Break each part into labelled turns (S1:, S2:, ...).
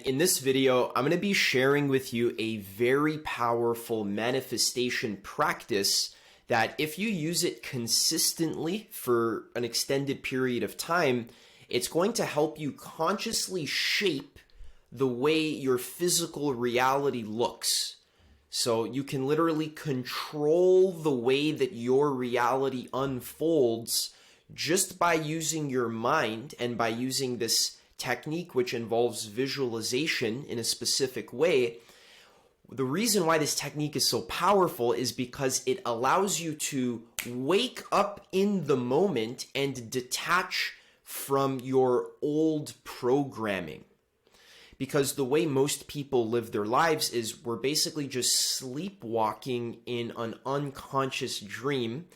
S1: In this video, I'm going to be sharing with you a very powerful manifestation practice that if you use it consistently for an extended period of time, it's going to help you consciously shape the way your physical reality looks. So you can literally control the way that your reality unfolds just by using your mind and by using this technique which involves visualization in a specific way. The reason why this technique is so powerful is because it allows you to wake up in the moment and detach from your old programming. Because the way most people live their lives is we're basically just sleepwalking in an unconscious dream.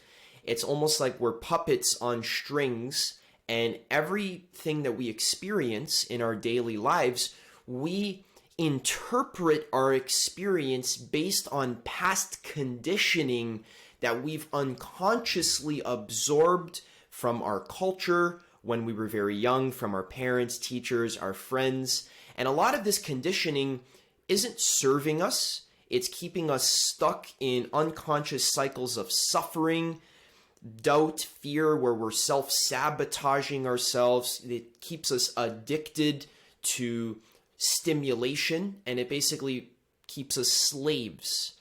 S1: It's almost like we're puppets on strings, and everything that we experience in our daily lives, we interpret our experience based on past conditioning that we've unconsciously absorbed from our culture when we were very young, from our parents, teachers, our friends. And a lot of this conditioning isn't serving us. It's keeping us stuck in unconscious cycles of suffering, doubt, fear, where we're self-sabotaging ourselves. It keeps us addicted to stimulation, and it basically keeps us slaves.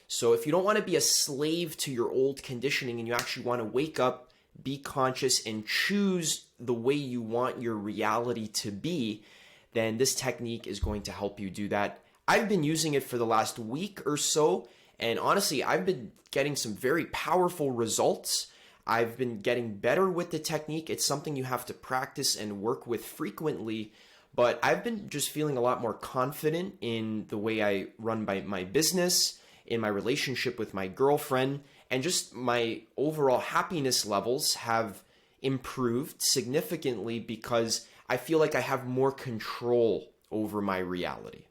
S1: So if you don't want to be a slave to your old conditioning and you actually want to wake up, be conscious, and choose the way you want your reality to be, then this technique is going to help you do that. I've been using it for the last week or so, and honestly, I've been getting some very powerful results. I've been getting better with the technique. It's something you have to practice and work with frequently, but I've been just feeling a lot more confident in the way I run my business, in my relationship with my girlfriend, and just my overall happiness levels have improved significantly because I feel like I have more control over my reality.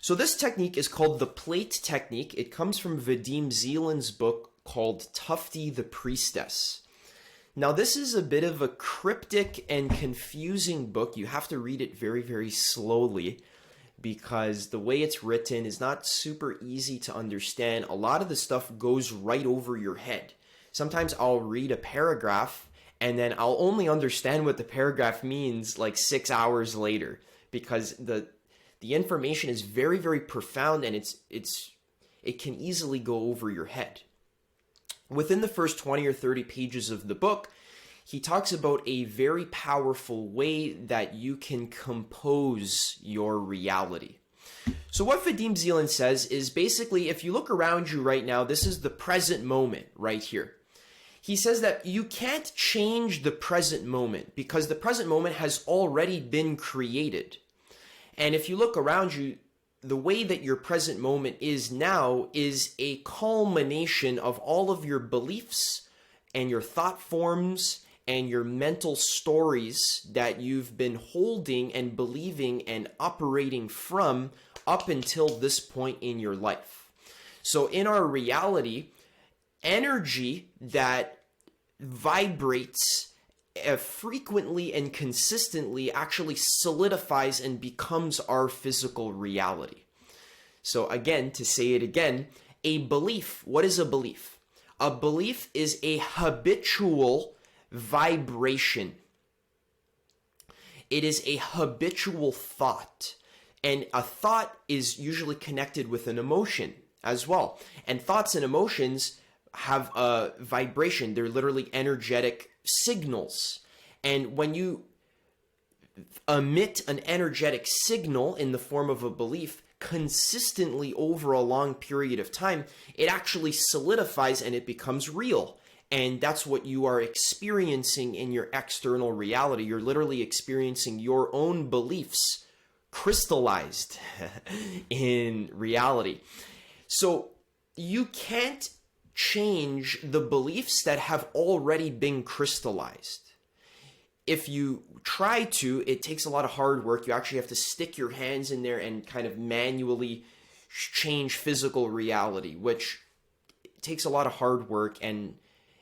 S1: So this technique is called the Plait technique. It comes from Vadim Zealand's book called Tufti The Priestess. Now, this is a bit of a cryptic and confusing book. You have to read it very, very slowly because the way it's written is not super easy to understand. A lot of the stuff goes right over your head. Sometimes I'll read a paragraph and then I'll only understand what the paragraph means like 6 hours later because the information is very, very profound and it can easily go over your head. Within the first 20 or 30 pages of the book, he talks about a very powerful way that you can compose your reality. So what Vadim Zealand says is basically, if you look around you right now, this is the present moment right here. He says that you can't change the present moment because the present moment has already been created. And if you look around you, the way that your present moment is now is a culmination of all of your beliefs and your thought forms and your mental stories that you've been holding and believing and operating from up until this point in your life. So in our reality, energy that vibrates frequently and consistently actually solidifies and becomes our physical reality. So again, to say it again, a belief, what is a belief? A belief is a habitual vibration. It is a habitual thought. And a thought is usually connected with an emotion as well. And thoughts and emotions have a vibration. They're literally energetic signals. And when you emit an energetic signal in the form of a belief consistently over a long period of time, it actually solidifies and it becomes real. And that's what you are experiencing in your external reality. You're literally experiencing your own beliefs crystallized in reality. So you can't change the beliefs that have already been crystallized. If you try to, it takes a lot of hard work. You actually have to stick your hands in there and kind of manually change physical reality, which takes a lot of hard work, and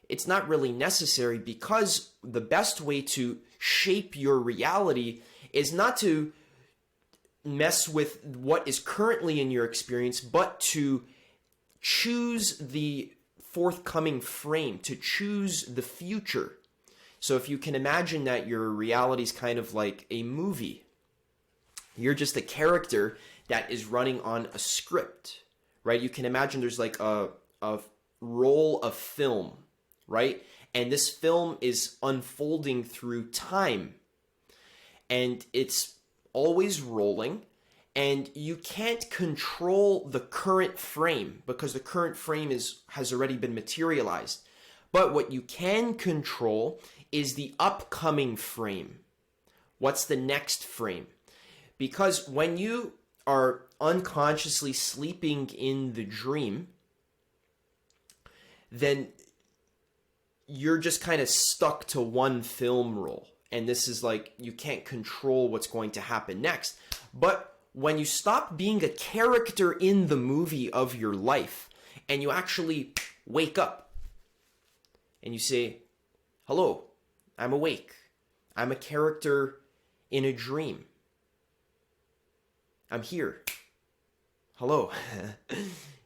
S1: it's not really necessary because the best way to shape your reality is not to mess with what is currently in your experience, but to choose the forthcoming frame, to choose the future. So if you can imagine that your reality is kind of like a movie, you're just a character that is running on a script, right? You can imagine there's like a roll of film, right? And this film is unfolding through time. And it's always rolling. And you can't control the current frame because the current frame has already been materialized. But what you can control is the upcoming frame. What's the next frame? Because when you are unconsciously sleeping in the dream, then you're just kind of stuck to one film roll. And this is like, you can't control what's going to happen next. But when you stop being a character in the movie of your life and you actually wake up and you say, hello, I'm awake. I'm a character in a dream. I'm here. Hello.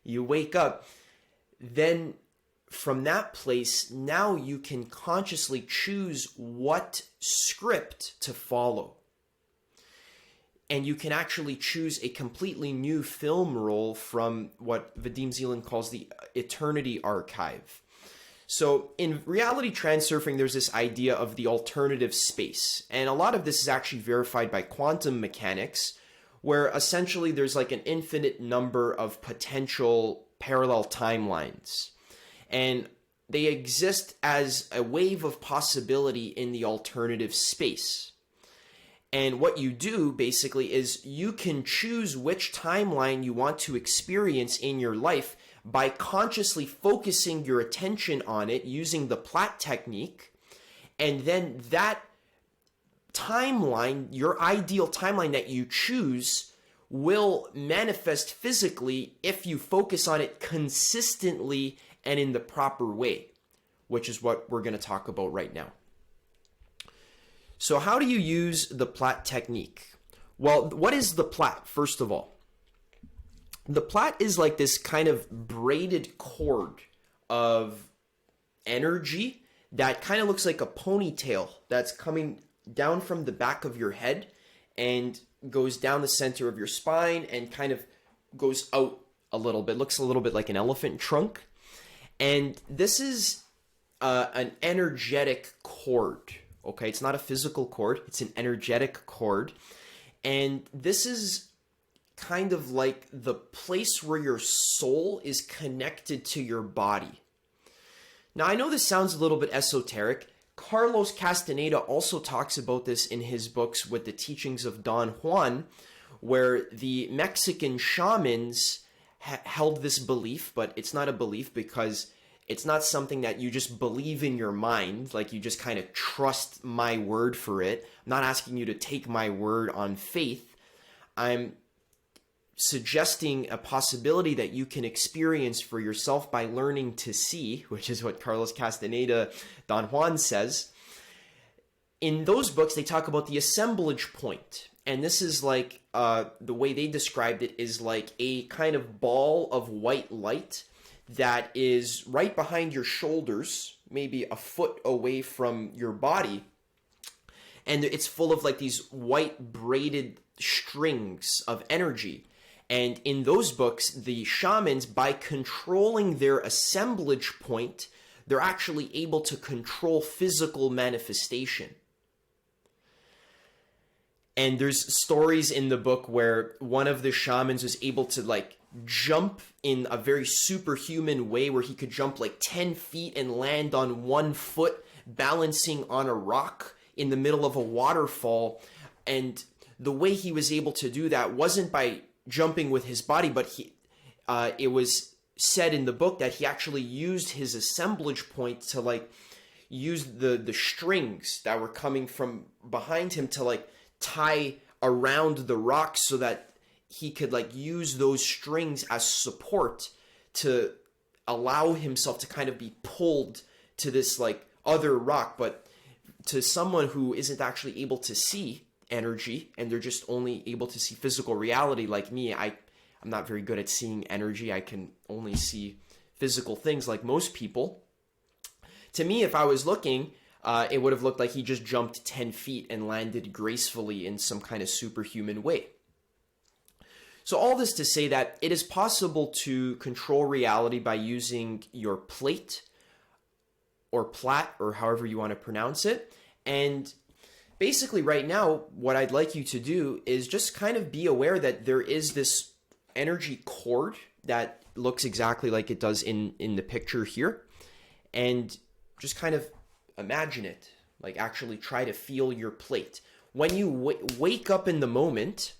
S1: You wake up. Then from that place, now you can consciously choose what script to follow. And you can actually choose a completely new film roll from what Vadim Zealand calls the Eternity Archive. So in reality transurfing, there's this idea of the alternative space. And a lot of this is actually verified by quantum mechanics, where essentially there's like an infinite number of potential parallel timelines. And they exist as a wave of possibility in the alternative space. And what you do basically is you can choose which timeline you want to experience in your life by consciously focusing your attention on it using the Plait technique. And then that timeline, your ideal timeline that you choose, will manifest physically if you focus on it consistently and in the proper way, which is what we're going to talk about right now. So how do you use the Plait technique? Well, what is the Plait, first of all? The Plait is like this kind of braided cord of energy that kind of looks like a ponytail that's coming down from the back of your head and goes down the center of your spine and kind of goes out a little bit. Looks a little bit like an elephant trunk. And this is an energetic cord. Okay, it's not a physical cord. It's an energetic cord. And this is kind of like the place where your soul is connected to your body. Now, I know this sounds a little bit esoteric. Carlos Castaneda also talks about this in his books with the teachings of Don Juan, where the Mexican shamans held this belief, but it's not a belief because it's not something that you just believe in your mind, like you just kind of trust my word for it. I'm not asking you to take my word on faith. I'm suggesting a possibility that you can experience for yourself by learning to see, which is what Carlos Castaneda, Don Juan says. In those books, they talk about the assemblage point. And this is like, the way they described it is like a kind of ball of white light that is right behind your shoulders, maybe a foot away from your body. And it's full of like these white braided strings of energy. And in those books, the shamans, by controlling their assemblage point, they're actually able to control physical manifestation. And there's stories in the book where one of the shamans was able to like jump in a very superhuman way, where he could jump like 10 feet and land on 1 foot, balancing on a rock in the middle of a waterfall. And the way he was able to do that wasn't by jumping with his body, but it was said in the book that he actually used his assemblage point to like use the strings that were coming from behind him to like tie around the rock so that he could like use those strings as support to allow himself to kind of be pulled to this like other rock. But to someone who isn't actually able to see energy and they're just only able to see physical reality like me. I'm not very good at seeing energy. I can only see physical things like most people. To me, if I was looking, it would have looked like he just jumped 10 feet and landed gracefully in some kind of superhuman way. So all this to say that it is possible to control reality by using your plate or Plait, or however you want to pronounce it. And basically right now, what I'd like you to do is just kind of be aware that there is this energy cord that looks exactly like it does in the picture here. And just kind of imagine it, like actually try to feel your plate. When you wake up in the moment,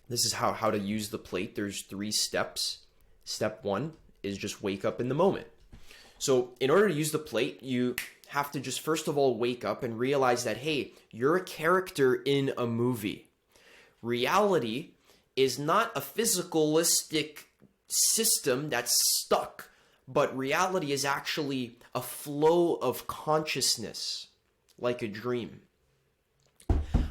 S1: this is how to use the plate. There's 3 steps. Step 1 is just wake up in the moment. So in order to use the plate, you have to just first of all wake up and realize that, hey, you're a character in a movie. Reality is not a physicalistic system that's stuck, but reality is actually a flow of consciousness, like a dream.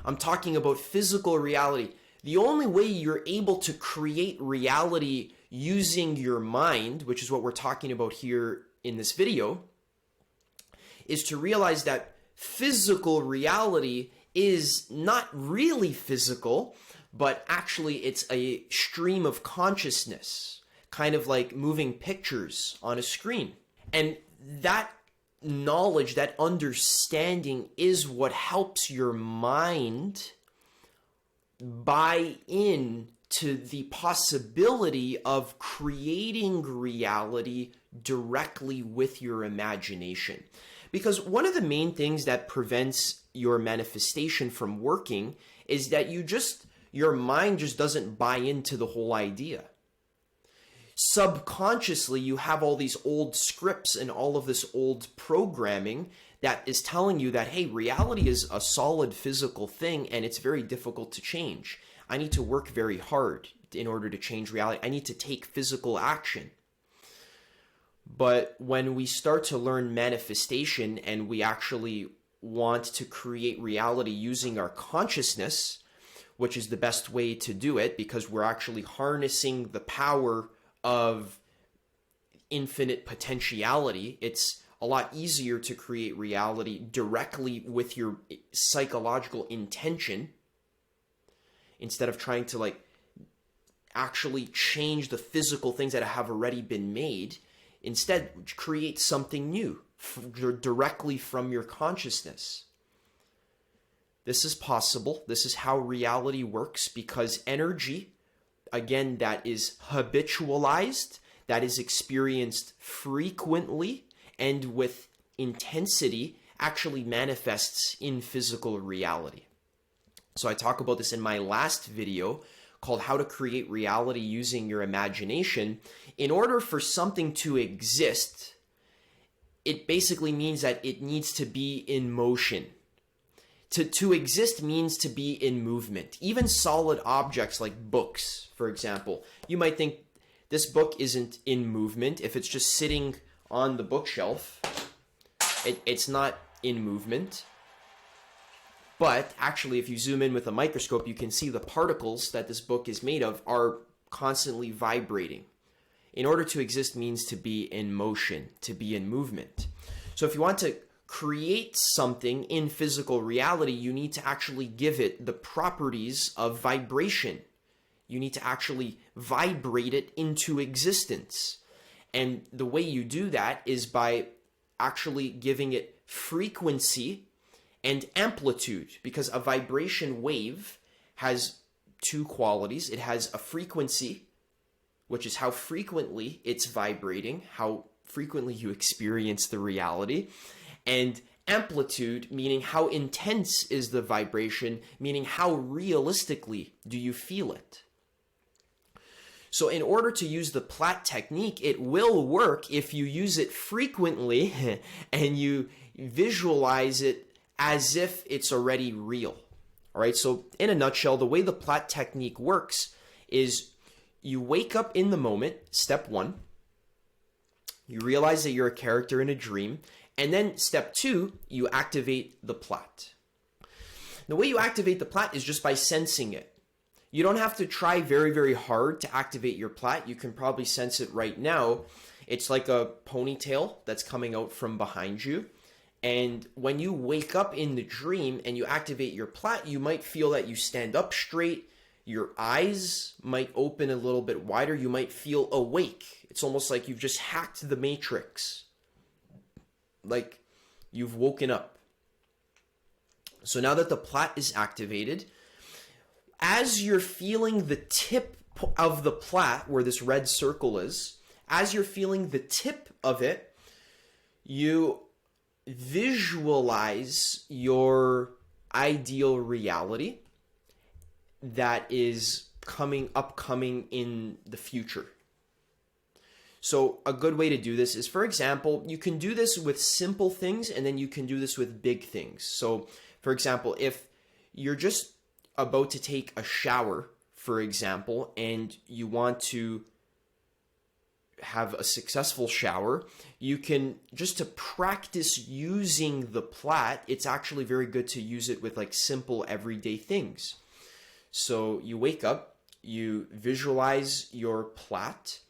S1: I'm talking about physical reality. The only way you're able to create reality using your mind, which is what we're talking about here in this video, is to realize that physical reality is not really physical, but actually it's a stream of consciousness, kind of like moving pictures on a screen. And that knowledge, that understanding is what helps your mind buy in to the possibility of creating reality directly with your imagination. Because one of the main things that prevents your manifestation from working is that your mind just doesn't buy into the whole idea. Subconsciously, you have all these old scripts and all of this old programming that is telling you that, hey, reality is a solid physical thing and it's very difficult to change. I need to work very hard in order to change reality. I need to take physical action. But when we start to learn manifestation and we actually want to create reality using our consciousness, which is the best way to do it because we're actually harnessing the power of infinite potentiality, it's a lot easier to create reality directly with your psychological intention instead of trying to actually change the physical things that have already been made. Instead, create something new directly from your consciousness. This is possible. This is how reality works because energy, again, that is habitualized, that is experienced frequently and with intensity, actually manifests in physical reality. So I talk about this in my last video called How to Create Reality Using Your Imagination. In order for something to exist, it basically means that it needs to be in motion. To exist means to be in movement. Even solid objects like books, for example. You might think this book isn't in movement. If it's just sitting on the bookshelf, it's not in movement. But actually, if you zoom in with a microscope, you can see the particles that this book is made of are constantly vibrating. In order to exist means to be in motion, to be in movement. So if you want to create something in physical reality, you need to actually give it the properties of vibration. You need to actually vibrate it into existence. And the way you do that is by actually giving it frequency and amplitude, because a vibration wave has 2 qualities. It has a frequency, which is how frequently it's vibrating, how frequently you experience the reality, and amplitude, meaning how intense is the vibration, meaning how realistically do you feel it. So in order to use the Plait technique, it will work if you use it frequently and you visualize it as if it's already real. All right, so in a nutshell, the way the Plait technique works is you wake up in the moment, step 1. You realize that you're a character in a dream. And then step 2, you activate the Plait. The way you activate the Plait is just by sensing it. You don't have to try very, very hard to activate your Plait. You can probably sense it right now. It's like a ponytail that's coming out from behind you. And when you wake up in the dream and you activate your Plait, you might feel that you stand up straight. Your eyes might open a little bit wider. You might feel awake. It's almost like you've just hacked the matrix. Like you've woken up. So now that the Plait is activated, as you're feeling the tip of the Plait, where this red circle is, as you're feeling the tip of it, you visualize your ideal reality that is upcoming in the future. So a good way to do this is, for example, you can do this with simple things and then you can do this with big things. So for example, if you're just about to take a shower, for example, and you want to have a successful shower, you can, just to practice using the Plait, it's actually very good to use it with like simple everyday things. So you wake up, you visualize your Plait,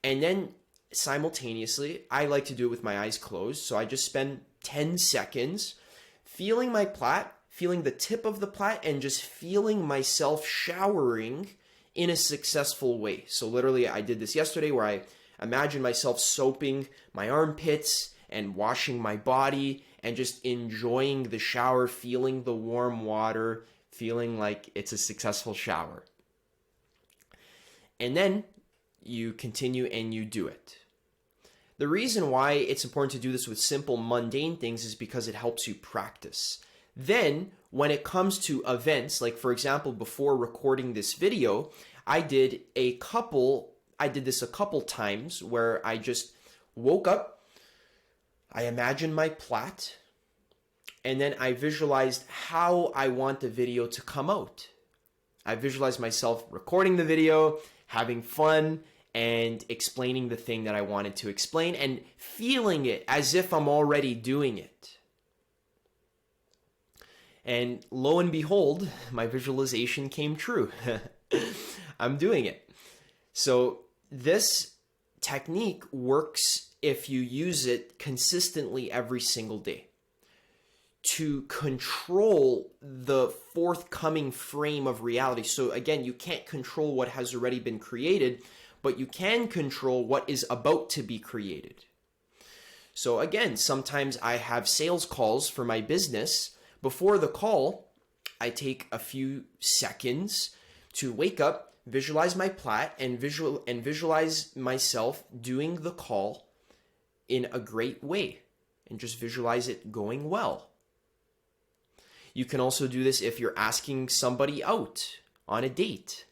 S1: and then simultaneously, I like to do it with my eyes closed. So I just spend 10 seconds feeling my Plait, feeling the tip of the Plait, and just feeling myself showering in a successful way. So literally, I did this yesterday where I imagined myself soaping my armpits and washing my body and just enjoying the shower, feeling the warm water, feeling like it's a successful shower. And then you continue and you do it. The reason why it's important to do this with simple, mundane things is because it helps you practice. Then, when it comes to events, like for example, before recording this video, I did this a couple times where I just woke up, I imagined my Plait, and then I visualized how I want the video to come out. I visualized myself recording the video, having fun, and explaining the thing that I wanted to explain and feeling it as if I'm already doing it. And lo and behold, my visualization came true. I'm doing it. So this technique works if you use it consistently every single day to control the forthcoming frame of reality. So again, you can't control what has already been created, but you can control what is about to be created. So again, sometimes I have sales calls for my business. Before the call, I take a few seconds to wake up, visualize my Plait, and visualize myself doing the call in a great way, and just visualize it going well. You can also do this if you're asking somebody out on a date.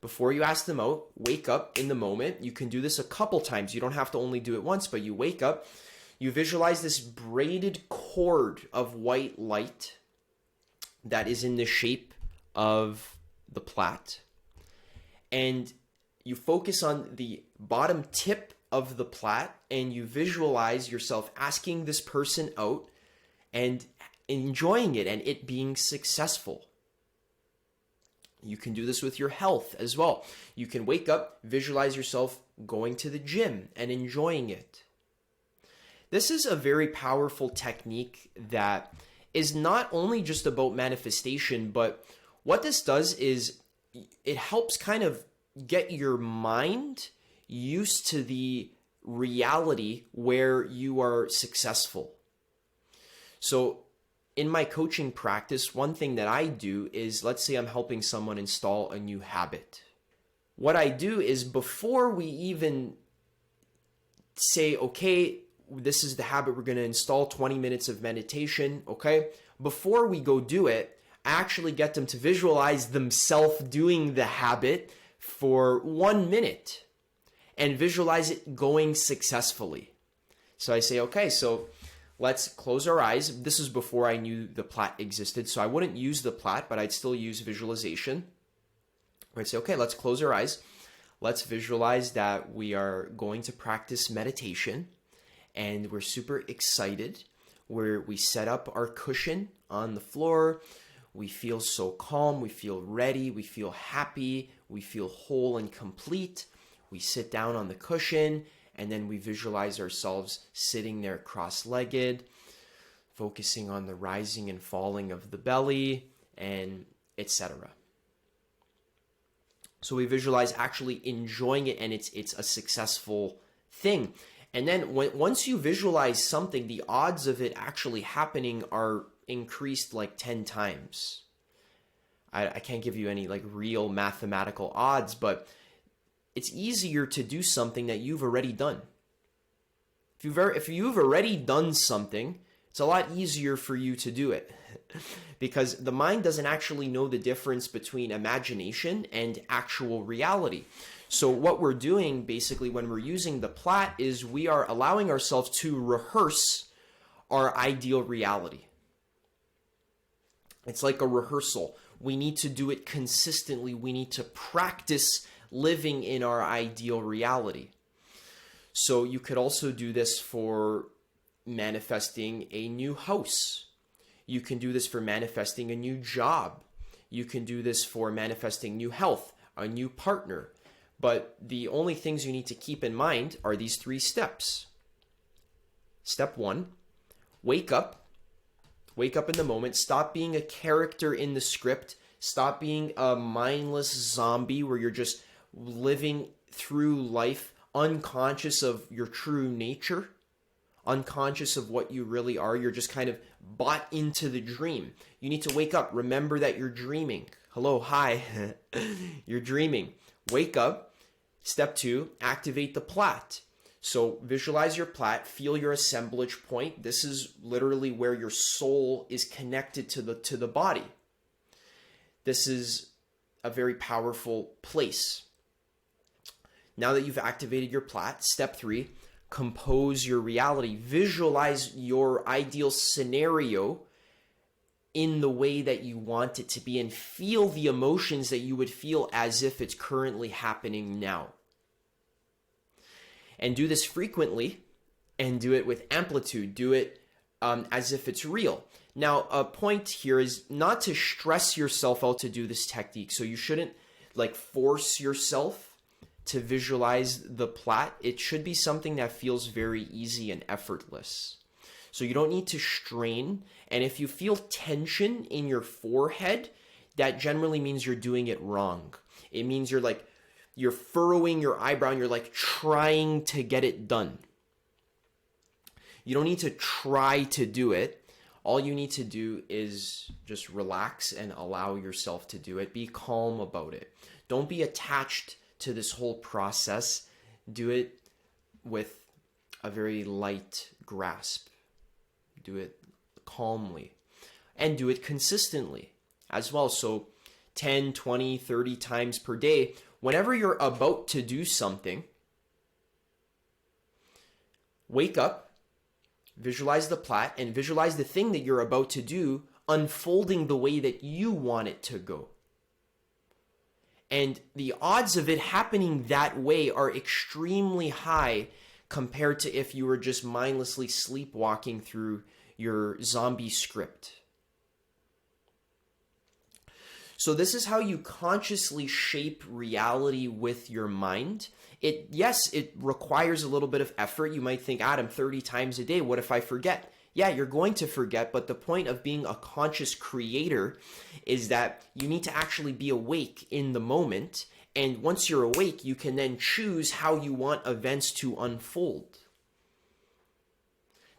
S1: Before you ask them out, wake up in the moment. You can do this a couple times. You don't have to only do it once, but you wake up, you visualize this braided cord of white light that is in the shape of the Plait, and you focus on the bottom tip of the Plait, and you visualize yourself asking this person out and enjoying it and it being successful. You can do this with your health as well. You can wake up, visualize yourself going to the gym and enjoying it. This is a very powerful technique that is not only just about manifestation, but what this does is it helps kind of get your mind used to the reality where you are successful. So in my coaching practice, one thing that I do is, let's say I'm helping someone install a new habit. What I do is, before we even say, okay, this is the habit we're going to install, 20 minutes of meditation, okay? Before we go do it, I actually get them to visualize themselves doing the habit for 1 minute and visualize it going successfully. So I say, okay, so let's close our eyes. This is before I knew the Plait existed, so I wouldn't use the Plait, but I'd still use visualization. I'd say, okay, let's close our eyes. Let's visualize that we are going to practice meditation, and we're super excited. where we set up our cushion on the floor. We feel so calm, we feel ready, we feel happy, we feel whole and complete. We sit down on the cushion, and then we visualize ourselves sitting there cross-legged, focusing on the rising and falling of the belly, and etc. So we visualize actually enjoying it, and it's a successful thing. And then once you visualize something, the odds of it actually happening are increased like 10 times. I can't give you any like real mathematical odds, but it's easier to do something that you've already done. If you've already done something, it's a lot easier for you to do it because the mind doesn't actually know the difference between imagination and actual reality. So what we're doing basically when we're using the Plait is we are allowing ourselves to rehearse our ideal reality. It's like a rehearsal. We need to do it consistently. We need to practice living in our ideal reality. So you could also do this for manifesting a new house. You can do this for manifesting a new job. You can do this for manifesting new health, a new partner. But the only things you need to keep in mind are these 3 steps. Step 1, wake up. Wake up in the moment. Stop being a character in the script. Stop being a mindless zombie where you're just living through life unconscious of your true nature, unconscious of what you really are. You're just kind of bought into the dream. You need to wake up. Remember that you're dreaming. Hello, hi. You're dreaming. Wake up. Step 2, activate the Plait. So visualize your Plait, feel your assemblage point. This is literally where your soul is connected to the body. This is a very powerful place. Now that you've activated your Plait, step 3, compose your reality. Visualize your ideal scenario in the way that you want it to be and feel the emotions that you would feel as if it's currently happening now. And do this frequently and do it with amplitude. Do it as if it's real. Now, a point here is not to stress yourself out to do this technique. So you shouldn't like force yourself to visualize the Plait. It should be something that feels very easy and effortless. So you don't need to strain. And if you feel tension in your forehead, that generally means you're doing it wrong. It means you're furrowing your eyebrow and you're like trying to get it done. You don't need to try to do it. All you need to do is just relax and allow yourself to do it. Be calm about it. Don't be attached to this whole process. Do it with a very light grasp. Do it calmly and do it consistently as well. So 10, 20, 30 times per day, whenever you're about to do something, wake up, visualize the Plait, and visualize the thing that you're about to do unfolding the way that you want it to go. And the odds of it happening that way are extremely high compared to if you were just mindlessly sleepwalking through your zombie script. So this is how you consciously shape reality with your mind. Yes, it requires a little bit of effort. You might think, Adam, 30 times a day, what if I forget? Yeah, you're going to forget, but the point of being a conscious creator is that you need to actually be awake in the moment. And once you're awake, you can then choose how you want events to unfold.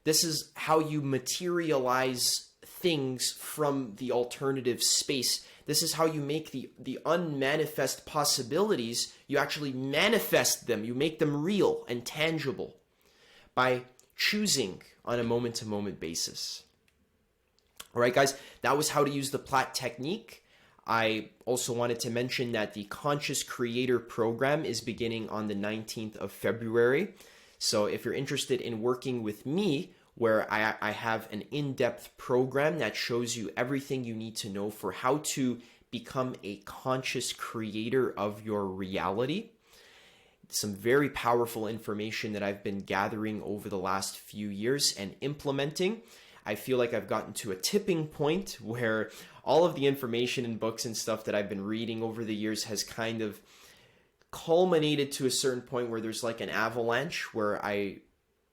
S1: This is how you materialize things from the alternative space. This is how you make the unmanifest possibilities, you actually manifest them. You make them real and tangible by choosing on a moment-to-moment basis. All right, guys, that was how to use the Plait technique. I also wanted to mention that the Conscious Creator program is beginning on the 19th of February. So if you're interested in working with me, where I have an in-depth program that shows you everything you need to know for how to become a conscious creator of your reality. Some very powerful information that I've been gathering over the last few years and implementing. I feel like I've gotten to a tipping point where all of the information in books and stuff that I've been reading over the years has kind of culminated to a certain point where there's like an avalanche where I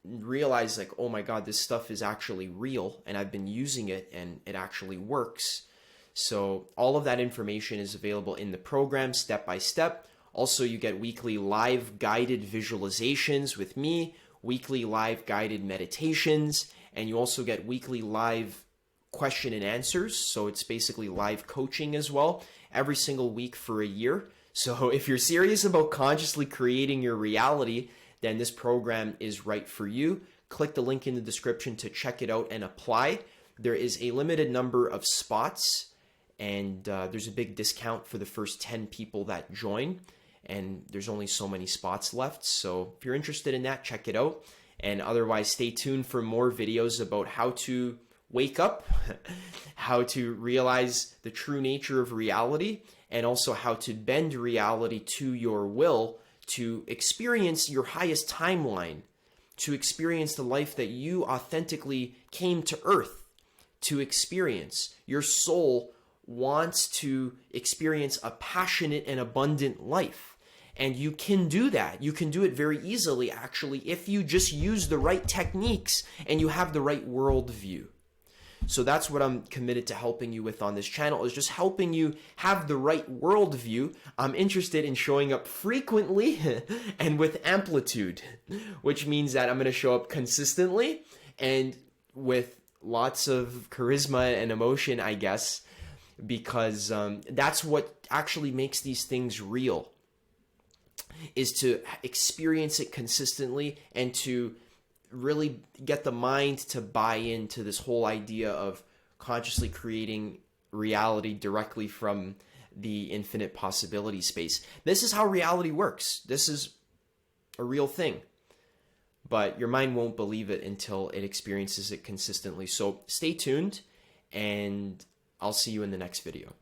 S1: realize like, oh my God, this stuff is actually real and I've been using it and it actually works. So all of that information is available in the program step by step. Also, you get weekly live guided visualizations with me, weekly live guided meditations, and you also get weekly live question and answers. So it's basically live coaching as well, every single week for a year. So if you're serious about consciously creating your reality, then this program is right for you. Click the link in the description to check it out and apply. There is a limited number of spots, and there's a big discount for the first 10 people that join. And there's only so many spots left. So if you're interested in that, check it out. And otherwise, stay tuned for more videos about how to wake up, how to realize the true nature of reality, and also how to bend reality to your will to experience your highest timeline, to experience the life that you authentically came to earth to experience. Your soul wants to experience a passionate and abundant life. And you can do that. You can do it very easily, actually, if you just use the right techniques and you have the right worldview. So that's what I'm committed to helping you with on this channel, is just helping you have the right worldview. I'm interested in showing up frequently and with amplitude, which means that I'm going to show up consistently and with lots of charisma and emotion, I guess, because that's what actually makes these things real, is to experience it consistently and to really get the mind to buy into this whole idea of consciously creating reality directly from the infinite possibility space. This is how reality works. This is a real thing. But your mind won't believe it until it experiences it consistently. So stay tuned, and I'll see you in the next video.